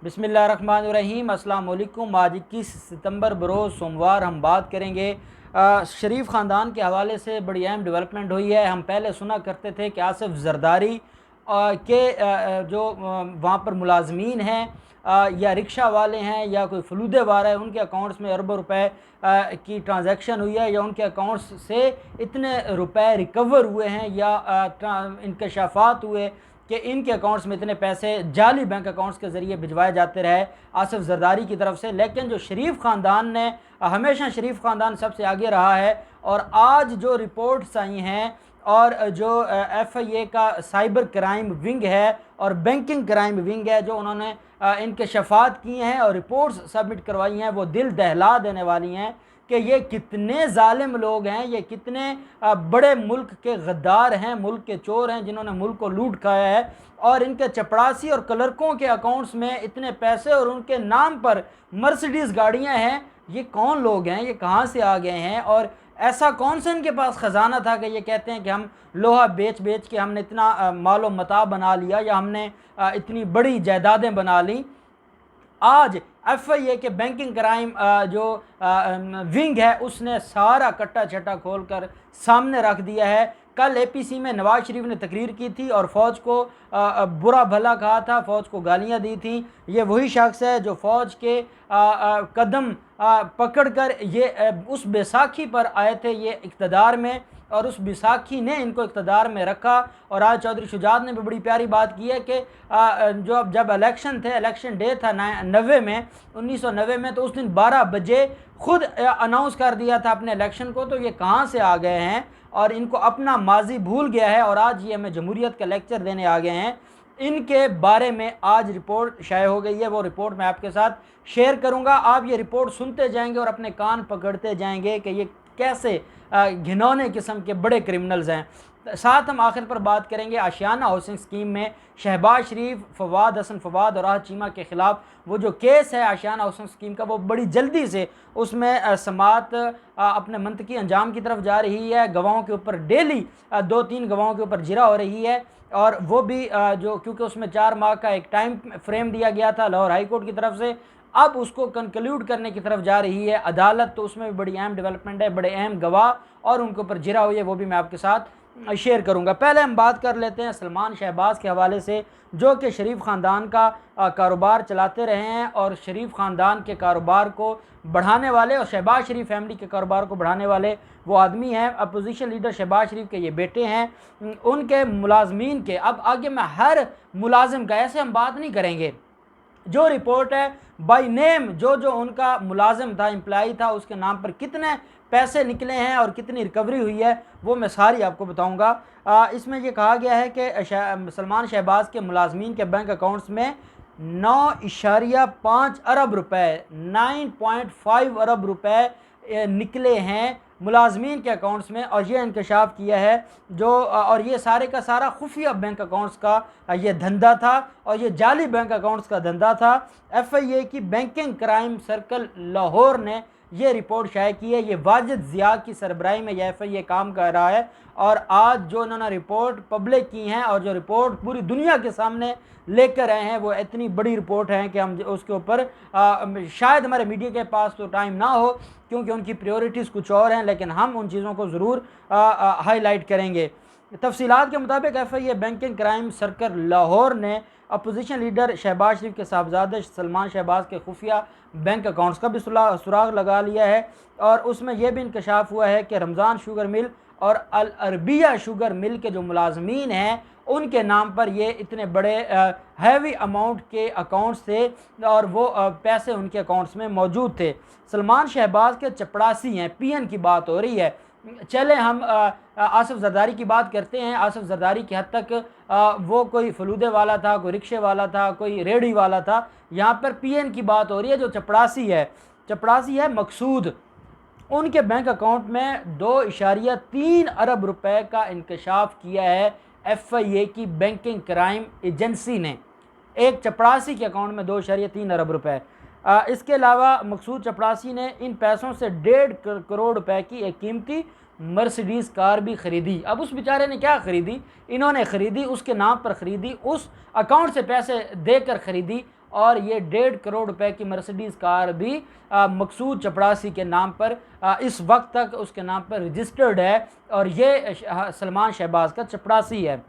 बिस्मिल्लाहिर्रहमानिर्रहीम। अस्सलाम वालेकुम। आज 21 सितंबर बरोज़ सोमवार हम बात करेंगे शरीफ ख़ानदान के हवाले से बड़ी अहम डेवलपमेंट हुई है। हम पहले सुना करते थे कि आसिफ जरदारी के जो वहाँ पर मुलाजमीन हैं या रिक्शा वाले हैं या कोई फलूदे वाला है, उनके अकाउंट्स में अरबों रुपए की ट्रांजैक्शन हुई है या उनके अकाउंट्स से इतने रुपए रिकवर हुए हैं या इंकशाफात हुए कि इनके अकाउंट्स में इतने पैसे जाली बैंक अकाउंट्स के ज़रिए भिजवाए जाते रहे आसिफ जरदारी की तरफ से। लेकिन जो शरीफ ख़ानदान ने हमेशा शरीफ ख़ानदान सबसे आगे रहा है और आज जो रिपोर्ट्स आई हैं और जो FIA का साइबर क्राइम विंग है और बैंकिंग क्राइम विंग है, जो उन्होंने इंकशाफात किए हैं और रिपोर्ट्स सबमिट करवाई हैं, वो दिल दहला देने वाली हैं कि ये कितने जालिम लोग हैं, ये कितने बड़े मुल्क के गद्दार हैं, मुल्क के चोर हैं जिन्होंने मुल्क को लूट खाया है। और इनके चपड़ासी और क्लर्कों के अकाउंट्स में इतने पैसे और उनके नाम पर मर्सिडीज़ गाड़ियां हैं। ये कौन लोग हैं, ये कहाँ से आ गए हैं और ऐसा कौन सा इनके पास ख़जाना था कि ये कहते हैं कि हम लोहा बेच बेच के हमने इतना मालो मता बना लिया या हमने इतनी बड़ी जायदादें बना ली। आज FIA के बैंकिंग क्राइम जो विंग है उसने सारा कट्टा छट्टा खोल कर सामने रख दिया है। कल APC में नवाज शरीफ ने तकरीर की थी और फ़ौज को बुरा भला कहा था, फ़ौज को गालियां दी थी। ये वही शख्स है जो फ़ौज के कदम पकड़कर ये उस बैसाखी पर आए थे ये इक़्तिदार में, और उस बैसाखी ने इनको इक़्तिदार में रखा। और आज चौधरी शुजात ने भी बड़ी प्यारी बात की है कि जो जब इलेक्शन थे, इलेक्शन डे था 1990 में, तो उस दिन 12 बजे खुद अनाउंस कर दिया था अपने इलेक्शन को। तो ये कहाँ से आ गए हैं और इनको अपना माजी भूल गया है और आज ये हमें जमहूरियत का लेक्चर देने आ गए हैं। इनके बारे में आज रिपोर्ट शाये हो गई है, वो रिपोर्ट मैं आपके साथ शेयर करूंगा। आप ये रिपोर्ट सुनते जाएंगे और अपने कान पकड़ते जाएंगे कि ये कैसे घिनौने किस्म के बड़े क्रिमिनल्स हैं। साथ हम आखिर पर बात करेंगे आशियाना हाउसिंग स्कीम में शहबाज शरीफ, फवाद हसन फवाद और आहत चीमा के ख़िलाफ़ वो जो केस है आशियाना हाउसिंग स्कीम का, वो बड़ी जल्दी से उसमें समात अपने मंतकी अंजाम की तरफ जा रही है। गवाहों के ऊपर डेली 2-3 गवाहों के ऊपर जिरा हो रही है और वो भी जो क्योंकि उसमें 4 माह का एक टाइम फ्रेम दिया गया था लाहौर हाई कोर्ट की तरफ से, अब उसको कंक्लूड करने की तरफ जा रही है अदालत। तो उसमें भी बड़ी अहम डेवलपमेंट है, बड़े अहम गवाह और उनके ऊपर जिरा हुई है, वो भी मैं आपके साथ शेयर करूंगा। पहले हम बात कर लेते हैं सलमान शहबाज के हवाले से, जो कि शरीफ ख़ानदान का कारोबार चलाते रहे हैं और शरीफ ख़ानदान के कारोबार को बढ़ाने वाले और शहबाज शरीफ फैमिली के कारोबार को बढ़ाने वाले वो आदमी हैं। अपोजिशन लीडर शहबाज शरीफ के ये बेटे हैं। उनके मुलाजमीन के, अब आगे मैं हर मुलाजिम का ऐसे हम बात नहीं करेंगे, जो रिपोर्ट है बाय नेम जो जो उनका मुलाजिम था, एम्प्लॉई था, उसके नाम पर कितने पैसे निकले हैं और कितनी रिकवरी हुई है, वो मैं सारी आपको बताऊंगा। इसमें ये कहा गया है कि सलमान शहबाज के मुलाजमीन के बैंक अकाउंट्स में 9.5 अरब रुपए 9.5 अरब रुपए निकले हैं मुलाजमीन के अकाउंट्स में। और ये इंकशाफ किया है जो, और ये सारे का सारा खुफिया बैंक अकाउंट्स का ये धंधा था और ये जाली बैंक अकाउंट्स का धंधा था। FIA की बैंकिंग क्राइम सर्कल लाहौर ने ये रिपोर्ट शाये की है। ये वाजिद ज़िया की सरबराही में यह FIA काम कर रहा है और आज जो उन्होंने रिपोर्ट पब्लिक की हैं और जो रिपोर्ट पूरी दुनिया के सामने लेकर आए हैं, वो इतनी बड़ी रिपोर्ट है कि हम उसके ऊपर शायद हमारे मीडिया के पास तो टाइम ना हो क्योंकि उनकी प्रायोरिटीज़ कुछ और हैं, लेकिन हम उन चीज़ों को ज़रूर हाईलाइट करेंगे। तफसीलात के मुताबिक FIA banking crime circle Lahore ने अपोजिशन लीडर शहबाज शरीफ के साहबजादे सलमान शहबाज के खुफिया बैंक अकाउंट्स का भी सुराग लगा लिया है। और उसमें यह भी इंकशाफ हुआ है कि रमज़ान शुगर मिल और अल अरबिया शुगर मिल के जो मुलाजमीन हैं उनके नाम पर ये इतने बड़े हैवी अमाउंट के अकाउंट्स थे और वो पैसे उनके अकाउंट्स में मौजूद थे। सलमान शहबाज के चपड़ासी हैं, PN की बात हो रही है। चले हम आसिफ जरदारी की बात करते हैं। आसिफ जरदारी की हद तक वो कोई फलूदे वाला था, कोई रिक्शे वाला था, कोई रेडी वाला था। यहाँ पर PN की बात हो रही है। जो चपड़ासी है मकसूद, उनके बैंक अकाउंट में 2.3 अरब रुपए का इंकशाफ किया है FIA की बैंकिंग क्राइम एजेंसी ने। एक चपड़ासी के अकाउंट में 2.3 अरब रुपए। इसके अलावा मकसूद चपड़ासी ने इन पैसों से 1.5 करोड़ रुपए की एक कीमती मर्सिडीज़ कार भी ख़रीदी। अब उस बेचारे ने क्या ख़रीदी? इन्होंने ख़रीदी, उसके नाम पर ख़रीदी, उस अकाउंट से पैसे देकर ख़रीदी और ये 1.5 करोड़ रुपए की मर्सिडीज़ कार भी मकसूद चपड़ासी के नाम पर इस वक्त तक उसके नाम पर रजिस्टर्ड है, और ये सलमान शहबाज का चपड़ासी है।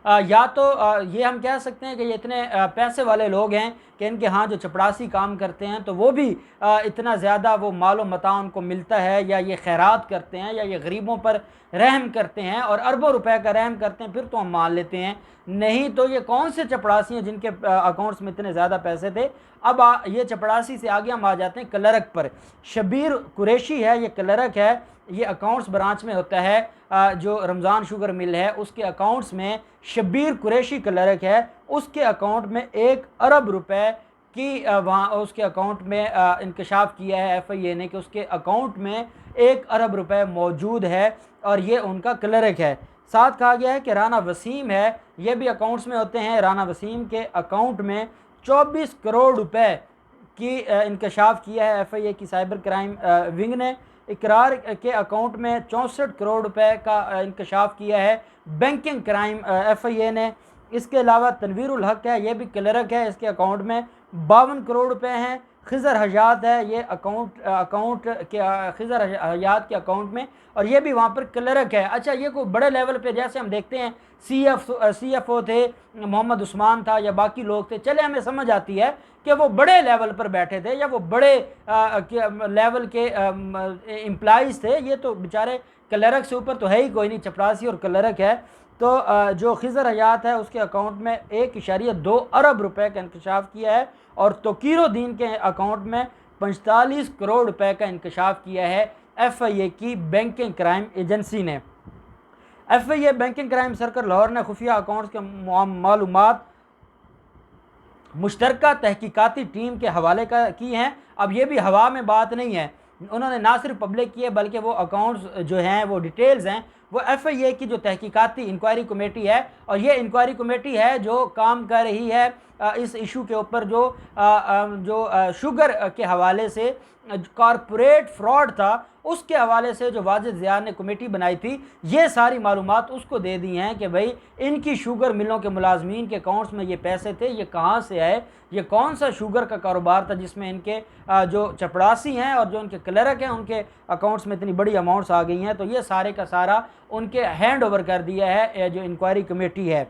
या तो ये हम कह सकते हैं कि ये इतने पैसे वाले लोग हैं कि इनके यहाँ जो चपड़ासी काम करते हैं तो वो भी इतना ज़्यादा वो मालो मता उनको मिलता है, या ये खैरात करते हैं, या ये गरीबों पर रहम करते हैं और अरबों रुपए का रहम करते हैं, फिर तो हम मान लेते हैं। नहीं तो ये कौन से चपड़ासी हैं जिनके अकाउंट्स में इतने ज़्यादा पैसे थे। अब ये चपड़ासी से आगे हम आ जाते हैं क्लर्क पर। शबीर कुरैशी है, ये क्लर्क है, ये अकाउंट्स ब्रांच में होता है। जो रमज़ान शुगर मिल है उसके अकाउंट्स में शबीर कुरैशी क्लर्क है, उसके अकाउंट में 1 अरब रुपए की वहाँ उसके अकाउंट में इंकशाफ किया है FIA ने कि उसके अकाउंट में 1 अरब रुपए मौजूद है, और ये उनका क्लर्क है। साथ कहा गया है कि राना वसीम है, ये भी अकाउंट्स में होते हैं। राना वसीम के अकाउंट में 24 करोड़ रुपए की इंकशाफ किया है FIA की साइबर क्राइम विंग ने। इकरार के अकाउंट में 64 करोड़ रुपए का इंकशाफ किया है बैंकिंग क्राइम FIA ने। इसके अलावा तनवीरुल हक है, ये भी क्लर्क है, इसके अकाउंट में 52 करोड़ रुपए हैं। खिज़र हयात है, ये अकाउंट के खिज़र हयात के अकाउंट में, और ये भी वहाँ पर क्लर्क है। अच्छा, ये कोई बड़े लेवल पे जैसे हम देखते हैं CFO थे, मोहम्मद उस्मान था या बाकी लोग थे, चले हमें समझ आती है कि वो बड़े लेवल पर बैठे थे या वो बड़े लेवल के एम्प्लॉइज़ थे। ये तो बेचारे क्लर्क से ऊपर तो है ही कोई नहीं, चपरासी और क्लर्क है। तो जो खिज़र हयात है उसके अकाउंट में 1.2 अरब रुपए का इंकशाफ किया है, और तोकीरुद्दीन के अकाउंट में 45 करोड़ रुपए का इंकशाफ किया है FIA की बैंकिंग क्राइम एजेंसी ने। FIA banking crime circle Lahore ने खुफिया अकाउंट्स के मालूमात मुश्तरका तहकीकाती टीम के हवाले की हैं। अब ये भी हवा में बात नहीं है, उन्होंने ना सिर्फ पब्लिक की है बल्कि वो अकाउंट्स जो हैं वो डिटेल्स हैं वो FIA की जो तहकीकाती इंक्वायरी कमेटी है, और ये इंक्वायरी कमेटी है जो काम कर रही है इस इशू के ऊपर जो शुगर के हवाले से कॉरपोरेट फ्रॉड था उसके हवाले से जो वाजिद ज़िया ने कमेटी बनाई थी, ये सारी मालूमात उसको दे दी हैं कि भाई इनकी शुगर मिलों के मुलाजमीन के अकाउंट्स में ये पैसे थे, ये कहाँ से आए, ये कौन सा शुगर का कारोबार था जिसमें इनके जो चपड़ासी हैं और जो उनके क्लर्क हैं उनके अकाउंट्स में इतनी बड़ी अमाउंट्स आ गई हैं। तो ये सारे का सारा उनके हैंड ओवर कर दिया है जो इंक्वायरी कमेटी है।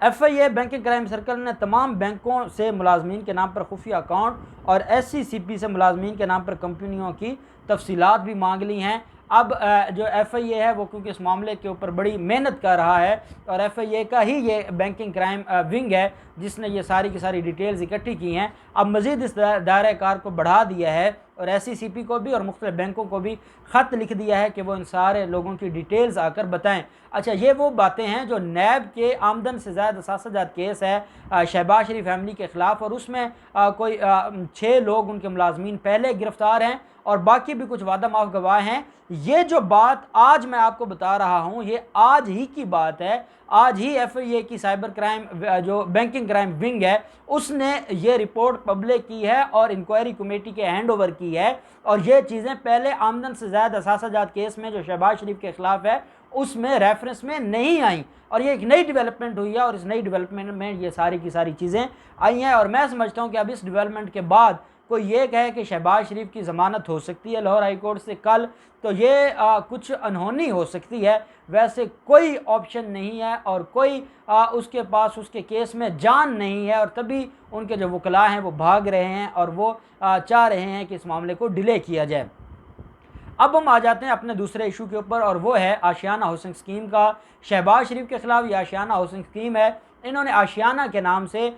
FIA बैंकिंग क्राइम सर्कल ने तमाम बैंकों से मुलाजमीन के नाम पर खुफिया अकाउंट और SCCP से मुलाजमीन के नाम पर कंपनियों की तफसीलात भी मांग ली हैं। अब जो FIA है वो क्योंकि इस मामले के ऊपर बड़ी मेहनत कर रहा है, और FIA का ही ये बैंकिंग क्राइम विंग है जिसने ये सारी की सारी डिटेल्स इकट्ठी की हैं। अब मज़ीद इस दायरे कार को बढ़ा दिया है और SCCP को भी और मुख्तलिफ बैंकों को भी ख़त लिख दिया है कि वो इन सारे लोगों की डिटेल्स आकर बताएं। अच्छा, ये वो बातें हैं जो नैब के आमदन से ज़्यादा असासाजात केस है शहबाज शरीफ फैमिली के ख़िलाफ़, और उसमें कोई 6 लोग उनके मुलाजमीन पहले गिरफ़्तार हैं और बाकी भी कुछ वादा माफ गवाह हैं। ये जो बात आज मैं आपको बता रहा हूँ ये आज ही की बात है। आज ही FIA की साइबर क्राइम जो बैंकिंग क्राइम विंग है उसने ये रिपोर्ट पब्लिक की है और इंक्वायरी कमेटी के हैंड ओवर की है, और ये चीज़ें पहले आमदन से ज़्यादा असासाजात केस में जो शहबाज शरीफ के ख़िलाफ़ है उसमें रेफरेंस में नहीं आई, और ये एक नई डेवलपमेंट हुई है और इस नई डेवलपमेंट में ये सारी की सारी चीज़ें आई हैं। और मैं समझता हूँ कि अब इस डेवलपमेंट के बाद कोई ये कहे कि शहबाज शरीफ की ज़मानत हो सकती है लाहौर हाई कोर्ट से कल, तो ये कुछ अनहोनी हो सकती है। वैसे कोई ऑप्शन नहीं है और कोई उसके पास उसके केस में जान नहीं है, और तभी उनके जो वकला हैं वो भाग रहे हैं और वो चाह रहे हैं कि इस मामले को डिले किया जाए। अब हम आ जाते हैं अपने दूसरे इशू के ऊपर, और वो है आशियाना हाउसिंग स्कीम का। शहबाज शरीफ के ख़िलाफ़ ये आशियाना हाउसिंग स्कीम है। इन्होंने आशियाना के नाम से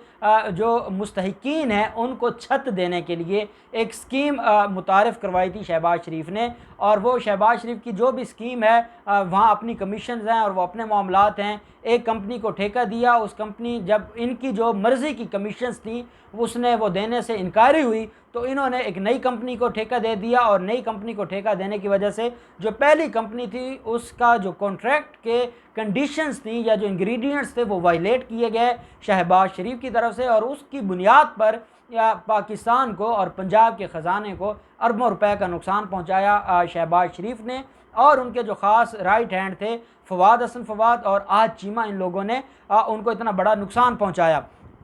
जो मुस्तहिकीन हैं उनको छत देने के लिए एक स्कीम मुतारिफ़ करवाई थी शहबाज शरीफ ने, और वो शहबाज शरीफ की जो भी स्कीम है वहाँ अपनी कमीशंस हैं और वो अपने मामलात हैं। एक कंपनी को ठेका दिया, उस कंपनी जब इनकी जो मर्ज़ी की कमीशंस थी उसने वो देने से इनकारी हुई तो इन्होंने एक नई कंपनी को ठेका दे दिया, और नई कंपनी को ठेका देने की वजह से जो पहली कंपनी थी उसका जो कॉन्ट्रैक्ट के कंडीशंस थी या जो इंग्रेडिएंट्स थे वो वायलेट किए गए शहबाज शरीफ की तरफ से, और उसकी बुनियाद पर या पाकिस्तान को और पंजाब के ख़जाने को अरबों रुपए का नुकसान पहुंचाया शहबाज शरीफ ने। और उनके जो ख़ास राइट हैंड थे फवाद हसन फवाद और आज चीमा, इन लोगों ने उनको इतना बड़ा नुकसान पहुंचाया।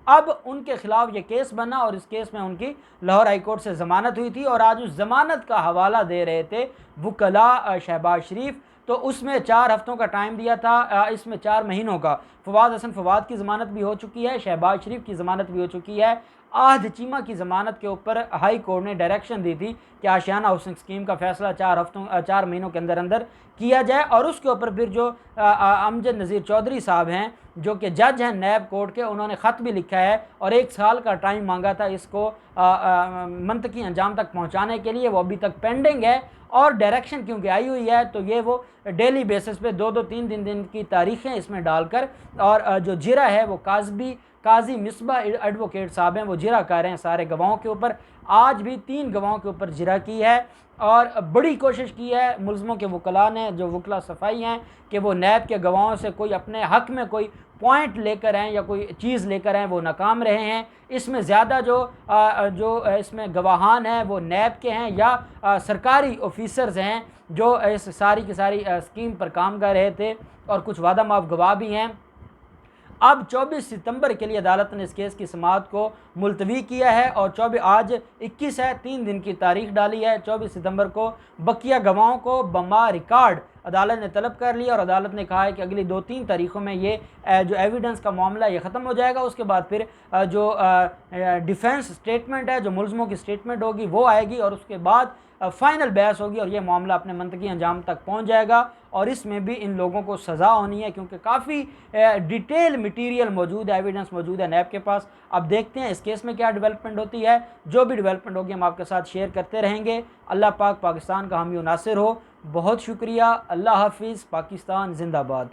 अब उनके ख़िलाफ़ ये केस बना और इस केस में उनकी लाहौर हाई कोर्ट से ज़मानत हुई थी और आज उस ज़मानत का हवाला दे रहे थे वकला शहबाज शरीफ। तो उसमें 4 हफ़्तों का टाइम दिया था, इसमें 4 महीनों का। फवाद हसन फवाद की ज़मानत भी हो चुकी है, शहबाज शरीफ की ज़मानत भी हो चुकी है। आहद चीमा की ज़मानत के ऊपर हाई कोर्ट ने डायरेक्शन दी थी कि आशियाना हाउसिंग स्कीम का फ़ैसला 4 महीनों के अंदर अंदर किया जाए और उसके ऊपर फिर जो अमजद नज़ीर चौधरी साहब हैं जो कि जज हैं नैब कोर्ट के, उन्होंने ख़त भी लिखा है और 1 साल का टाइम मांगा था इसको मंतकी अंजाम तक पहुँचाने के लिए। वो अभी तक पेंडिंग है और डायरेक्शन क्योंकि आई हुई है तो ये वो डेली बेसिस पे 2-2 3-3 दिन की तारीखें इसमें डालकर और जो जिरा है वो काजी मिसबा एडवोकेट साहब हैं, वो जिरा कर रहे हैं सारे गवाहों के ऊपर। आज भी 3 गवाहों के ऊपर जिरा की है और बड़ी कोशिश की है मुलज़मों के वकला ने, जो वकला सफाई हैं, कि वो नैब के गवाहों से कोई अपने हक़ में कोई पॉइंट लेकर आएँ या कोई चीज़ लेकर आएँ, वो नाकाम रहे हैं। इसमें ज़्यादा जो इसमें गवाहान हैं वो नैब के हैं या सरकारी ऑफिसर्स हैं जो इस सारी की सारी स्कीम पर काम कर रहे थे और कुछ वादा माफ गवाह भी हैं। अब 24 सितंबर के लिए अदालत ने इस केस की समाअत को मुलतवी किया है और आज 21 है, 3 दिन की तारीख डाली है। 24 सितंबर को बकिया गवाहों को बमा रिकॉर्ड अदालत ने तलब कर लिया और अदालत ने कहा है कि अगली 2-3 तारीखों में ये जो एविडेंस का मामला ये ख़त्म हो जाएगा। उसके बाद फिर जो डिफेंस स्टेटमेंट है, जो मुलज़मों की स्टेटमेंट होगी वो आएगी और उसके बाद फ़ाइनल बहस होगी और ये मामला अपने मंतकी अंजाम तक पहुंच जाएगा। और इसमें भी इन लोगों को सज़ा होनी है क्योंकि काफ़ी डिटेल मटीरियल मौजूद है, एविडेंस मौजूद है नैब के पास। अब देखते हैं इस केस में क्या डेवलपमेंट होती है। जो भी डेवलपमेंट होगी हम आपके साथ शेयर करते रहेंगे। अल्लाह पाक पाकिस्तान का हामी नासिर हो। बहुत शुक्रिया। अल्लाह हाफिज़। पाकिस्तान जिंदाबाद।